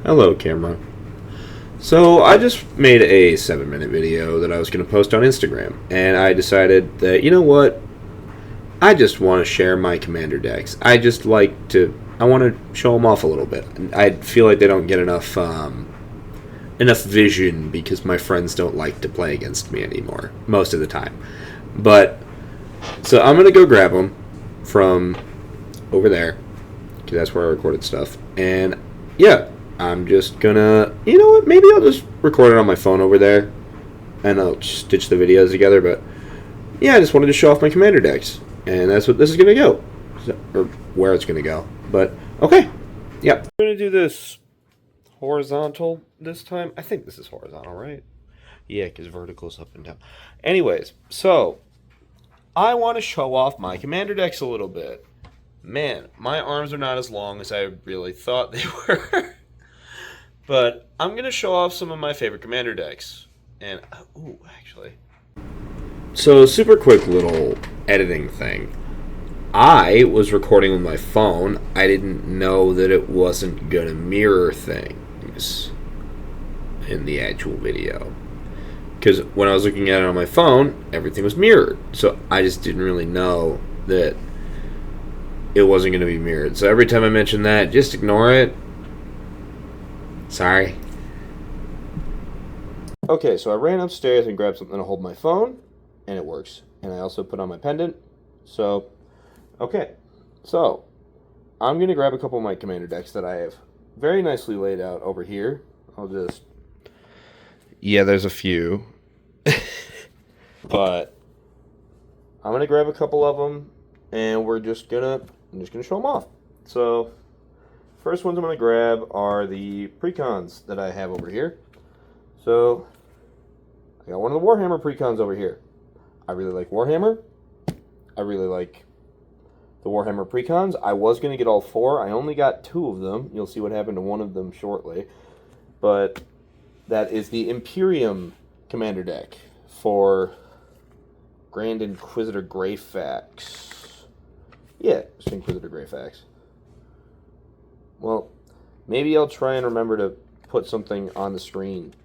Hello, camera. So, I just made a 7-minute video that I was going to post on Instagram, and I decided that, you know what? I just want to share my commander decks. I want to show them off a little bit. I feel like they don't get enough vision because my friends don't like to play against me anymore, most of the time. But, so I'm going to go grab them from over there, because that's where I recorded stuff. And yeah, I'm just gonna, you know what? Maybe I'll just record it on my phone over there, and I'll stitch the videos together. But yeah, I just wanted to show off my commander decks, and that's what this is gonna go, or where it's gonna go. But okay, yeah, I'm gonna do this horizontal this time. I think this is horizontal, right? Yeah, because vertical is up and down. Anyways, so I want to show off my commander decks a little bit. Man, my arms are not as long as I really thought they were. But I'm going to show off some of my favorite commander decks. And, ooh, actually. So, super quick little editing thing. I was recording with my phone. I didn't know that it wasn't going to mirror things in the actual video. Because when I was looking at it on my phone, everything was mirrored. So, I just didn't really know that it wasn't going to be mirrored. So, every time I mention that, just ignore it. Sorry. Okay, so I ran upstairs and grabbed something to hold my phone, and it works. And I also put on my pendant. So, okay. So, I'm going to grab a couple of my commander decks that I have very nicely laid out over here. I'll just... Yeah, there's a few. But I'm going to grab a couple of them, and I'm just going to show them off. So, first ones I'm going to grab are the precons that I have over here. So, I got one of the Warhammer precons over here. I really like Warhammer. I really like the Warhammer precons. I was going to get all four. I only got two of them. You'll see what happened to one of them shortly. But that is the Imperium commander deck for Grand Inquisitor Greyfax. Yeah, it's Inquisitor Greyfax. Well, maybe I'll try and remember to put something on the screen,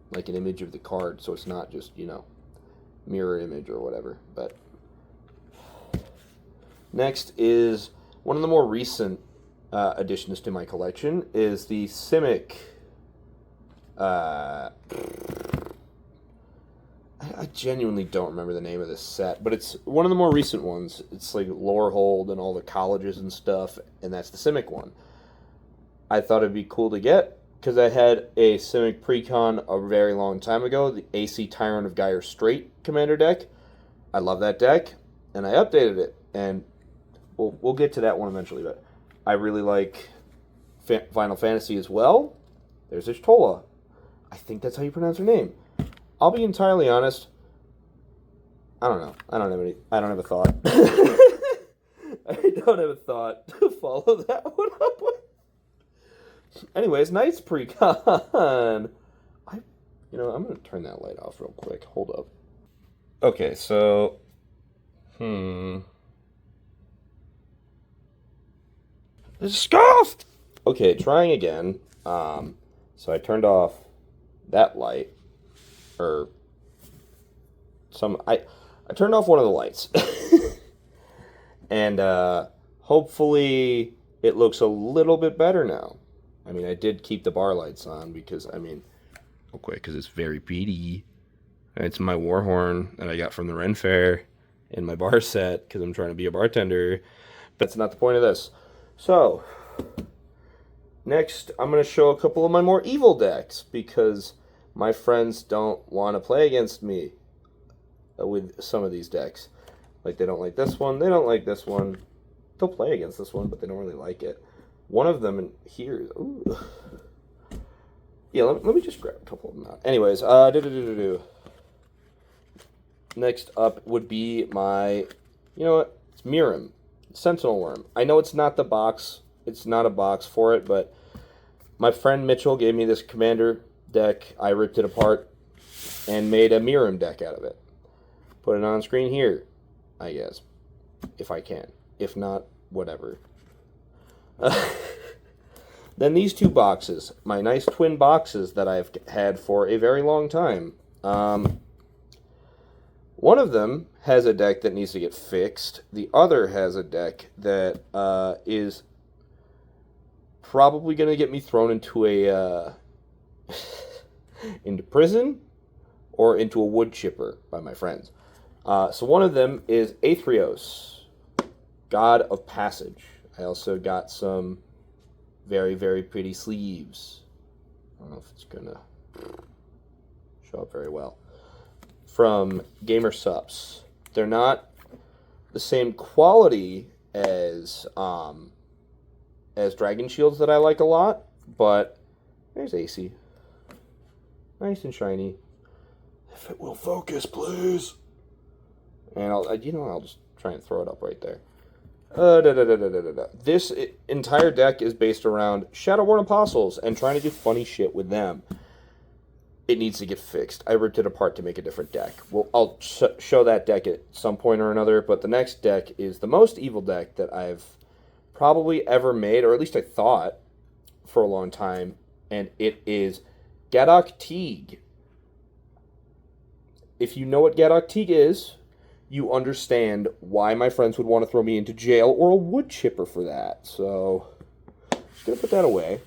like an image of the card, so it's not just, mirror image or whatever. But next is one of the more recent additions to my collection is the Simic. I genuinely don't remember the name of this set, but it's one of the more recent ones. It's like Lorehold and all the colleges and stuff, and that's the Simic one. I thought it'd be cool to get because I had a Simic Precon a very long time ago, the AC Tyrant of Gyre Strait commander deck. I love that deck, and I updated it, and we'll get to that one eventually, but I really like Final Fantasy as well. There's Ishtola. I think that's how you pronounce her name. I'll be entirely honest. I don't know. I don't have a thought. I don't have a thought to follow that one up with. Anyways, nice precon. I'm gonna turn that light off real quick. Hold up. Okay, so, it's scoffed. Okay, trying again. So I turned off that light, or I turned off one of the lights, and hopefully it looks a little bit better now. I mean, I did keep the bar lights on because, real quick, because it's very pretty. It's my war horn that I got from the Ren Fair in my bar set because I'm trying to be a bartender. But that's not the point of this. So, next, I'm going to show a couple of my more evil decks because my friends don't want to play against me with some of these decks. Like, they don't like this one, they don't like this one. They'll play against this one, but they don't really like it. One of them in here is... Ooh. Yeah, let me just grab a couple of them out. Anyways, next up would be my... You know what? It's Mirim. Sentinel Worm. I know it's not the box. It's not a box for it, but my friend Mitchell gave me this commander deck. I ripped it apart and made a Mirim deck out of it. Put it on screen here, I guess. If I can. If not, whatever. Then these two boxes, my nice twin boxes that I've had for a very long time. One of them has a deck that needs to get fixed. The other has a deck that is probably going to get me thrown into into prison or into a wood chipper by my friends. So one of them is Aetherios, God of Passage. I also got some very, very pretty sleeves. I don't know if it's going to show up very well. From Gamer Subs. They're not the same quality as Dragon Shields that I like a lot, but there's AC. Nice and shiny. If it will focus, please. And I'll just try and throw it up right there. This entire deck is based around Shadowborn Apostles and trying to do funny shit with them. It needs to get fixed. I ripped it apart to make a different deck. Well, I'll show that deck at some point or another, but the next deck is the most evil deck that I've probably ever made, or at least I thought for a long time, and it is Gadok Teeg. If you know what Gadok Teeg is, you understand why my friends would want to throw me into jail or a wood chipper for that. So, just going to put that away.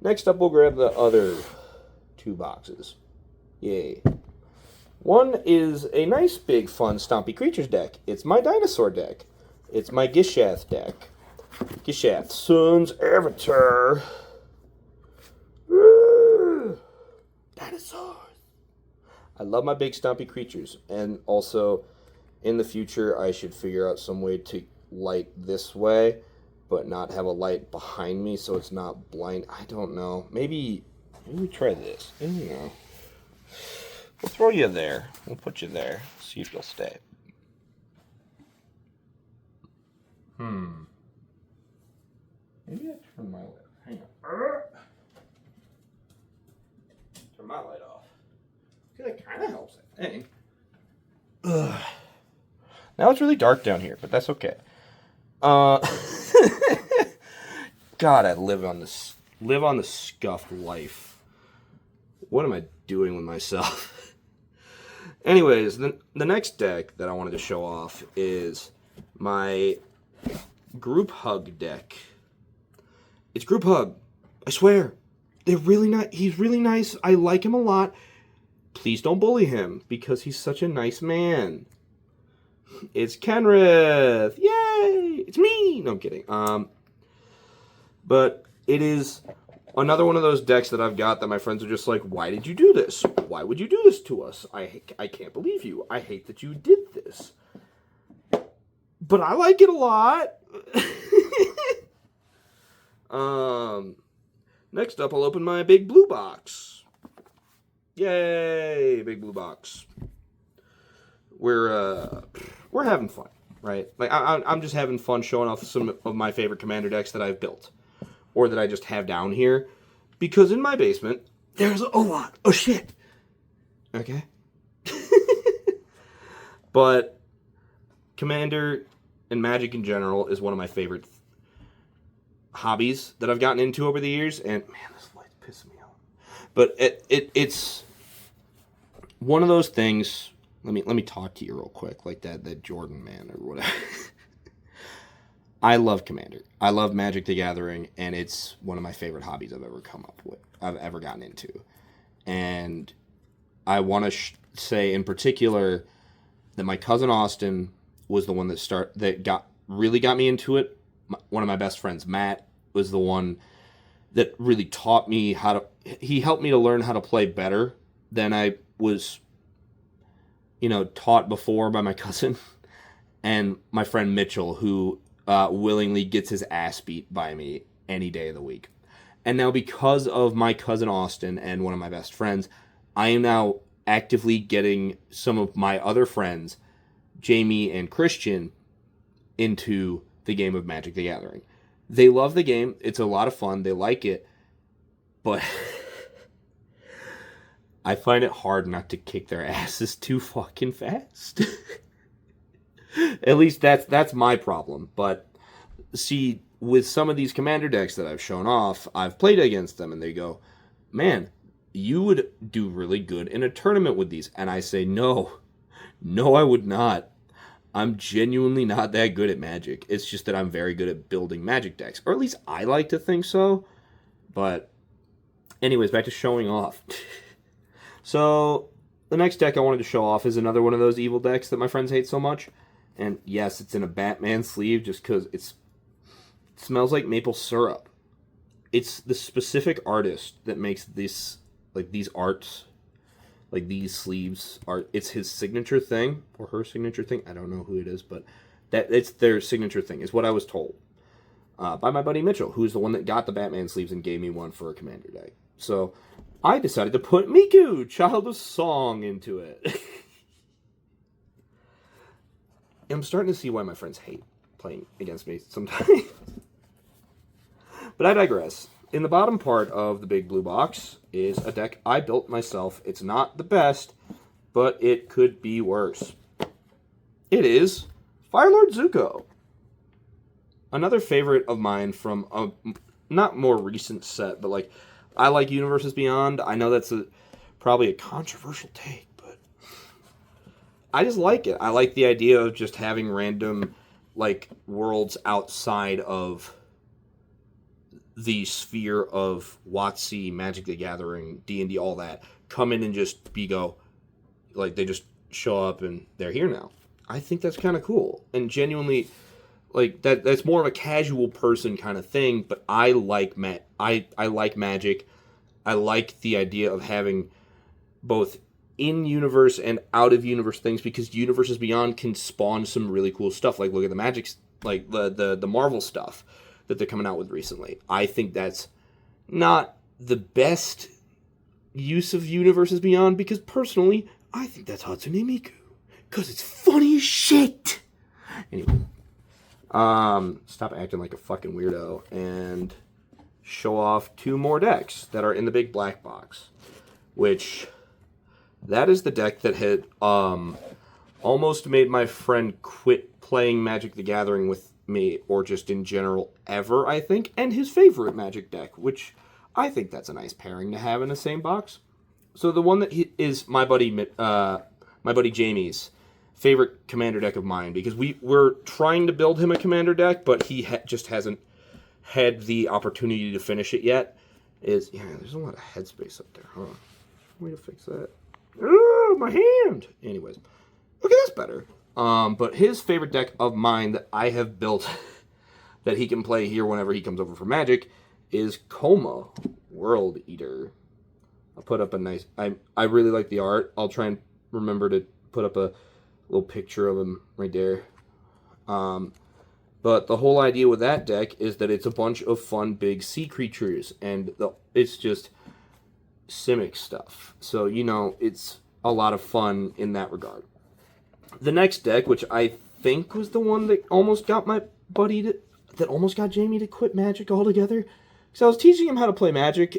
Next up, we'll grab the other two boxes. Yay. One is a nice, big, fun Stompy Creatures deck. It's my dinosaur deck. It's my Gishath deck. Gishath, Sun's Avatar. Dinosaurs. I love my big Stompy Creatures. And also, in the future, I should figure out some way to light this way, but not have a light behind me so it's not blind. I don't know. Maybe we try this. I don't know. We'll throw you there. We'll put you there. See if you'll stay. Maybe I turn my light. Hang on. Turn my light off. I feel like that kind of helps, I think. Ugh. Now it's really dark down here, but that's okay. God, I live on the scuffed life. What am I doing with myself? Anyways, the next deck that I wanted to show off is my Group Hug deck. It's Group Hug. I swear. They're really nice. He's really nice. I like him a lot. Please don't bully him because he's such a nice man. It's Kenrith. Yay! It's me. No, I'm kidding. But it is another one of those decks that I've got that my friends are just like, why did you do this? Why would you do this to us? I can't believe you. I hate that you did this. But I like it a lot. Next up, I'll open my big blue box. Yay, big blue box. We're having fun, right? Like I'm just having fun showing off some of my favorite commander decks that I've built, or that I just have down here, because in my basement there's a lot of shit. Okay. But Commander and Magic in general is one of my favorite hobbies that I've gotten into over the years, and man, this light's pissing me off. But it's one of those things. Let me talk to you real quick, like that Jordan man or whatever. I love Commander. I love Magic the Gathering, and it's one of my favorite hobbies I've ever gotten into. And I want to say in particular that my cousin Austin was the one that really got me into it. One of my best friends, Matt, was the one that really taught me he helped me to learn how to play better than I was, taught before by my cousin. And my friend Mitchell, who willingly gets his ass beat by me any day of the week. And now because of my cousin Austin and one of my best friends, I am now actively getting some of my other friends, Jamie and Christian, into the game of Magic the Gathering. They love the game. It's a lot of fun. They like it. But I find it hard not to kick their asses too fucking fast. At least that's my problem. But see, with some of these commander decks that I've shown off, I've played against them and they go, man, you would do really good in a tournament with these. And I say, no, I would not. I'm genuinely not that good at Magic. It's just that I'm very good at building Magic decks. Or at least I like to think so. But anyways, back to showing off. So the next deck I wanted to show off is another one of those evil decks that my friends hate so much. And yes, it's in a Batman sleeve just because it smells like maple syrup. It's the specific artist that makes this, like these arts, like these sleeves are. It's his signature thing or her signature thing. I don't know who it is, but it's their signature thing. Is what I was told by my buddy Mitchell, who's the one that got the Batman sleeves and gave me one for a commander deck. So I decided to put Miku, Child of Song, into it. I'm starting to see why my friends hate playing against me sometimes. But I digress. In the bottom part of the big blue box is a deck I built myself. It's not the best, but it could be worse. It is Firelord Zuko. Another favorite of mine from a not more recent set, but like I like Universes Beyond. I know that's probably a controversial take, but I just like it. I like the idea of just having random like worlds outside of the sphere of WotC, Magic the Gathering, D&D, all that, come in and just like they just show up and they're here now. I think that's kind of cool. And genuinely, like that's more of a casual person kind of thing, but I like I like Magic. I like the idea of having both in-universe and out-of-universe things because Universes Beyond can spawn some really cool stuff. Like, look at the Magic, like the Marvel stuff that they're coming out with recently. I think that's not the best use of Universes Beyond because personally, I think that's Hatsune Miku because it's funny as shit. Anyway, stop acting like a fucking weirdo and show off two more decks that are in the big black box, which that is the deck that had almost made my friend quit playing Magic the Gathering with me, or just in general ever, I think, and his favorite Magic deck, which I think that's a nice pairing to have in the same box. So the one that is my buddy Jamie's favorite commander deck of mine, because we're trying to build him a commander deck, but he just hasn't had the opportunity to finish it yet. There's a lot of headspace up there, huh? Way to fix that. Oh, my hand! Anyways. Okay, that's better. But his favorite deck of mine that I have built that he can play here whenever he comes over for Magic is Koma World Eater. I'll put up a nice... I really like the art. I'll try and remember to put up a little picture of him right there. But the whole idea with that deck is that it's a bunch of fun big sea creatures, and it's just Simic stuff. So, it's a lot of fun in that regard. The next deck, which I think was the one that almost got my buddy that almost got Jamie to quit Magic altogether, because I was teaching him how to play Magic,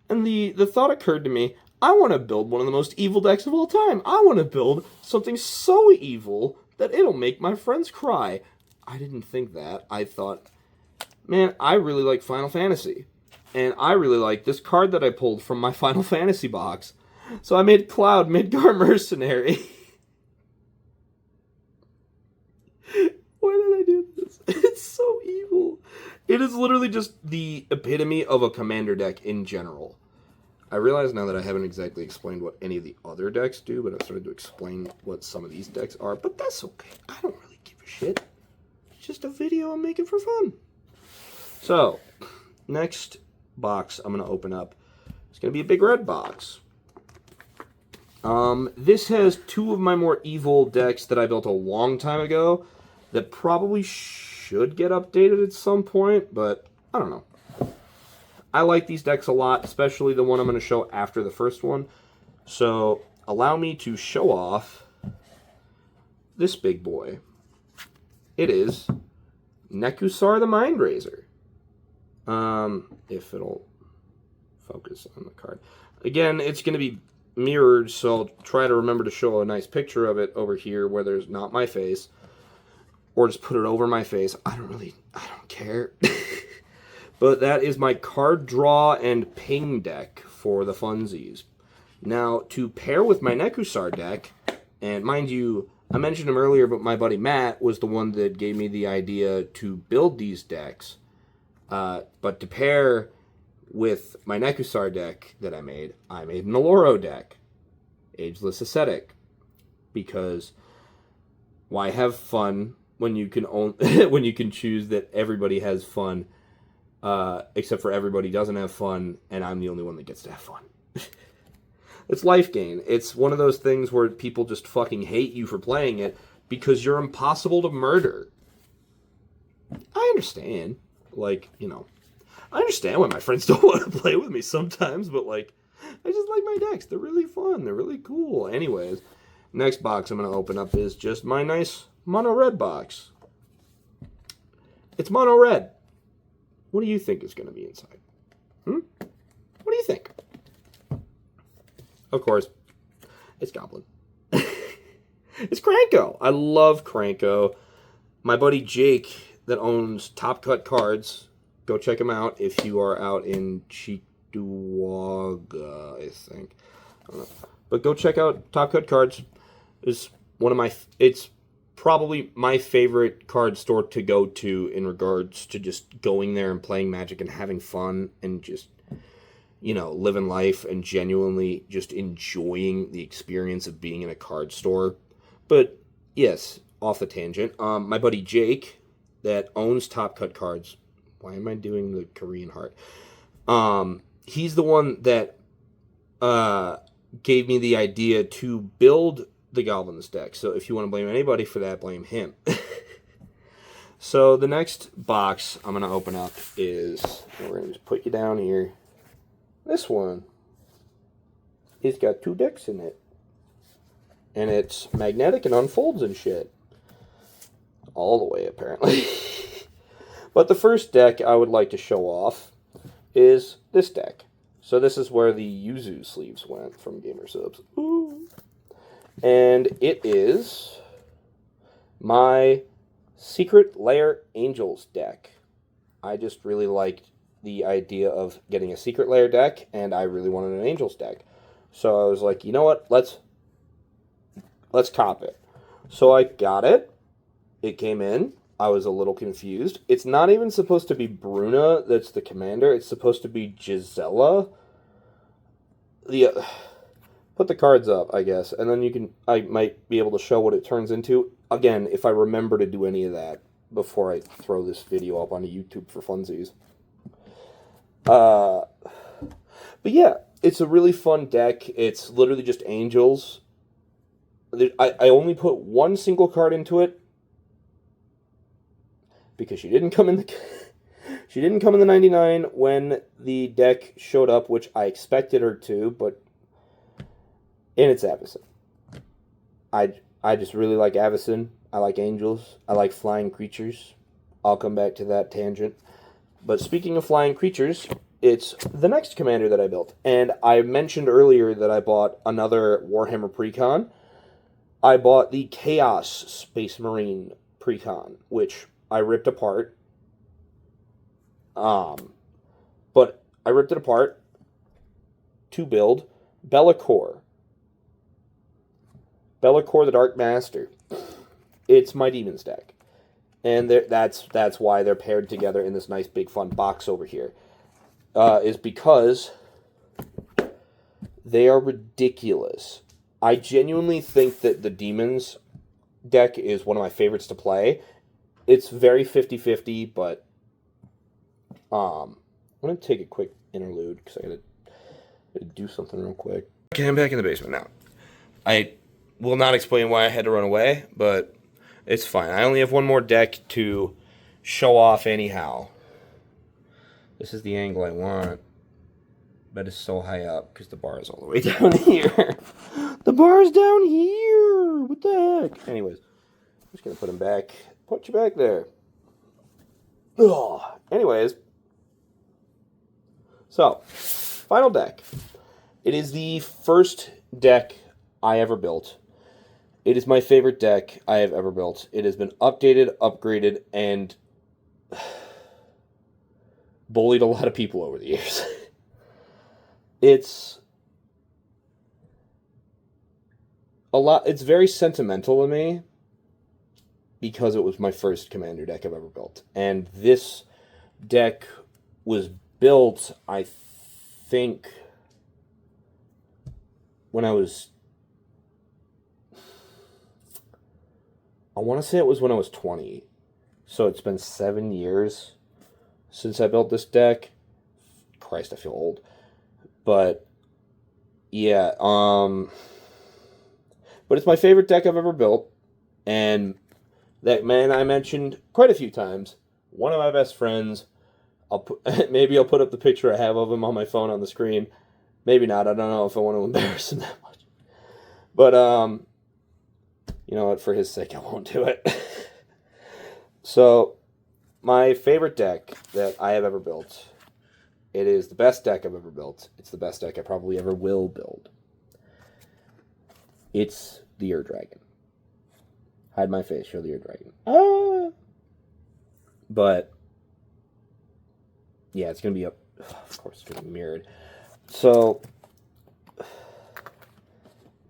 and the thought occurred to me, I want to build one of the most evil decks of all time. I want to build something so evil that it'll make my friends cry. I didn't think that. I thought, man, I really like Final Fantasy, and I really like this card that I pulled from my Final Fantasy box. So I made Cloud Midgar Mercenary. Why did I do this? It's so evil. It is literally just the epitome of a commander deck in general. I realize now that I haven't exactly explained what any of the other decks do, but I've started to explain what some of these decks are. But that's okay. I don't really give a shit. It's just a video I'm making for fun. So, next box I'm going to open up. It's going to be a big red box. This has two of my more evil decks that I built a long time ago that probably should get updated at some point, but I don't know. I like these decks a lot, especially the one I'm going to show after the first one. So, allow me to show off this big boy. It is Nekusar the Mindraiser. If it'll focus on the card. Again, it's going to be mirrored, so I'll try to remember to show a nice picture of it over here where there's not my face. or just put it over my face. I don't care. But that is my card draw and ping deck for the funsies. Now, to pair with my Nekusar deck, and mind you, I mentioned him earlier, but my buddy Matt was the one that gave me the idea to build these decks. But to pair with my Nekusar deck that I made an Oloro deck. Ageless Ascetic. Because why have fun when you can when you can choose that everybody has fun, except for everybody doesn't have fun, and I'm the only one that gets to have fun. It's life gain. It's one of those things where people just fucking hate you for playing it because you're impossible to murder. I understand. Like, you know, I understand why my friends don't want to play with me sometimes, but, like, I just like my decks. They're really fun. They're really cool. Anyways, next box I'm going to open up is just my nice mono red box. It's mono red. What do you think is going to be inside? What do you think? Of course, it's Goblin. It's Kranko. I love Kranko. My buddy Jake that owns Top Cut Cards, go check him out if you are out in Cheektowaga, I think. I don't know. But go check out Top Cut Cards. It's probably my favorite card store to go to in regards to just going there and playing Magic and having fun and just, you know, living life and genuinely just enjoying the experience of being in a card store. But yes, off the tangent, my buddy Jake that owns Top Cut Cards, why am I doing the Korean heart? He's the one that gave me the idea to build the Goblins deck. So if you want to blame anybody for that, blame him. So the next box I'm going to open up is, we're going to just put you down here. This one, it's got 2 decks in it. And it's magnetic and unfolds and shit. All the way, apparently. But the first deck I would like to show off is this deck. So this is where the Yuzu sleeves went from Gamer Subs. Ooh. And it is my Secret Lair Angels deck. I just really liked the idea of getting a Secret Lair deck, and I really wanted an Angels deck. So I was like, you know what, let's cop it. So I got it. It came in. I was a little confused. It's not even supposed to be Bruna that's the commander. It's supposed to be Gisela. Put the cards up, I guess, and then I might be able to show what it turns into. Again, if I remember to do any of that before I throw this video up onto YouTube for funsies. But yeah, it's a really fun deck. It's literally just angels. I only put one single card into it because she didn't come in the 99 when the deck showed up, which I expected her to, but and it's Avacyn. I just really like Avacyn. I like angels. I like flying creatures. I'll come back to that tangent. But speaking of flying creatures, it's the next commander that I built. And I mentioned earlier that I bought another Warhammer Precon. I bought the Chaos Space Marine Precon, which I ripped apart. But I ripped it apart to build Be'lakor. Be'lakor the Dark Master. It's my Demons deck. And that's why they're paired together in this nice big fun box over here. Is because they are ridiculous. I genuinely think that the Demons deck is one of my favorites to play. It's very 50-50, but I'm going to take a quick interlude because I got to do something real quick. Okay, I'm back in the basement now. I will not explain why I had to run away, but it's fine. I only have one more deck to show off anyhow. This is the angle I want, but it's so high up because the bar is all the way down here. The bar is down here. What the heck? Anyways, I'm just going to put him back. Put you back there. Ugh. Anyways, so, final deck. It is the first deck I ever built. It is my favorite deck I have ever built. It has been updated, upgraded, and bullied a lot of people over the years. It's it's very sentimental to me because it was my first Commander deck I've ever built. And this deck was built, I think, when I want to say it was when I was 20. So it's been 7 years since I built this deck. Christ, I feel old. But yeah, but it's my favorite deck I've ever built, and that man I mentioned quite a few times, one of my best friends. Maybe I'll put up the picture I have of him on my phone on the screen. Maybe not. I don't know if I want to embarrass him that much. But you know what? For his sake, I won't do it. So, my favorite deck that I have ever built. It is the best deck I've ever built. It's the best deck I probably ever will build. It's the Ur Dragon. Hide my face, show the Ur Dragon. Ah! But, yeah, it's going to be of course, it's going to be mirrored. So,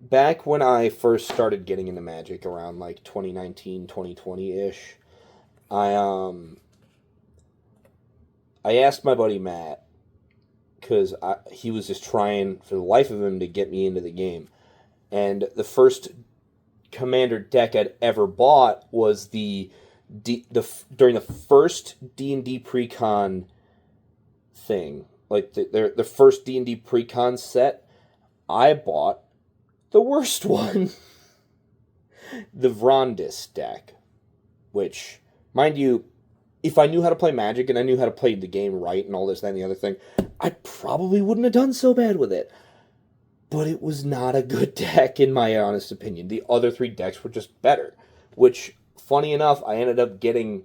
back when I first started getting into Magic around like 2019, 2020-ish, I asked my buddy Matt, because he was just trying for the life of him to get me into the game. And the first Commander deck I'd ever bought was during the first D&D Precon thing. Like the first D&D Precon set, I bought the worst one. The Vrondis deck. Which, mind you, if I knew how to play Magic and I knew how to play the game right and all this, that, and the other thing, I probably wouldn't have done so bad with it. But it was not a good deck, in my honest opinion. The other three decks were just better. Which, funny enough, I ended up getting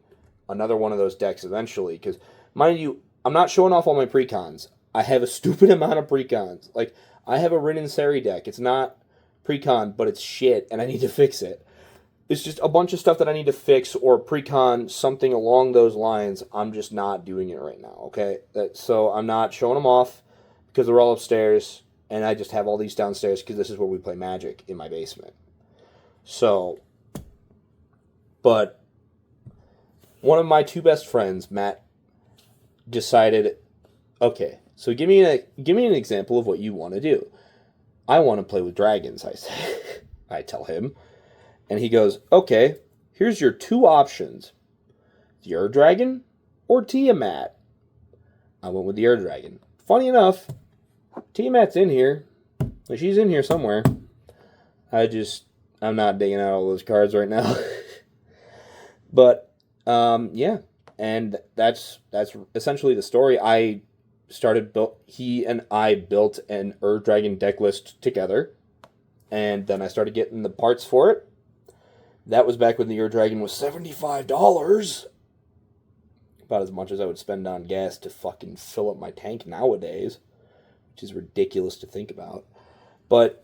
another one of those decks eventually. Because, mind you, I'm not showing off all my precons. I have a stupid amount of precons. Like, I have a Rin and Seri deck. It's not precon, but it's shit, and I need to fix it. It's just a bunch of stuff that I need to fix or precon something along those lines. I'm just not doing it right now, okay? So I'm not showing them off because they're all upstairs, and I just have all these downstairs because this is where we play Magic in my basement. So, but one of my two best friends, Matt, decided, okay, so give me an example of what you want to do. I want to play with dragons, I say. I tell him. And he goes, okay, here's your two options. The Ur Dragon or Tiamat. I went with the Ur Dragon. Funny enough, Tiamat's in here. She's in here somewhere. I'm not digging out all those cards right now. But, yeah. And that's essentially the story. He and I built an Ur Dragon deck list together. And then I started getting the parts for it. That was back when the Ur Dragon was $75. About as much as I would spend on gas to fucking fill up my tank nowadays. Which is ridiculous to think about. But,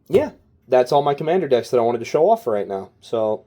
yeah. That's all my Commander decks that I wanted to show off for right now. So,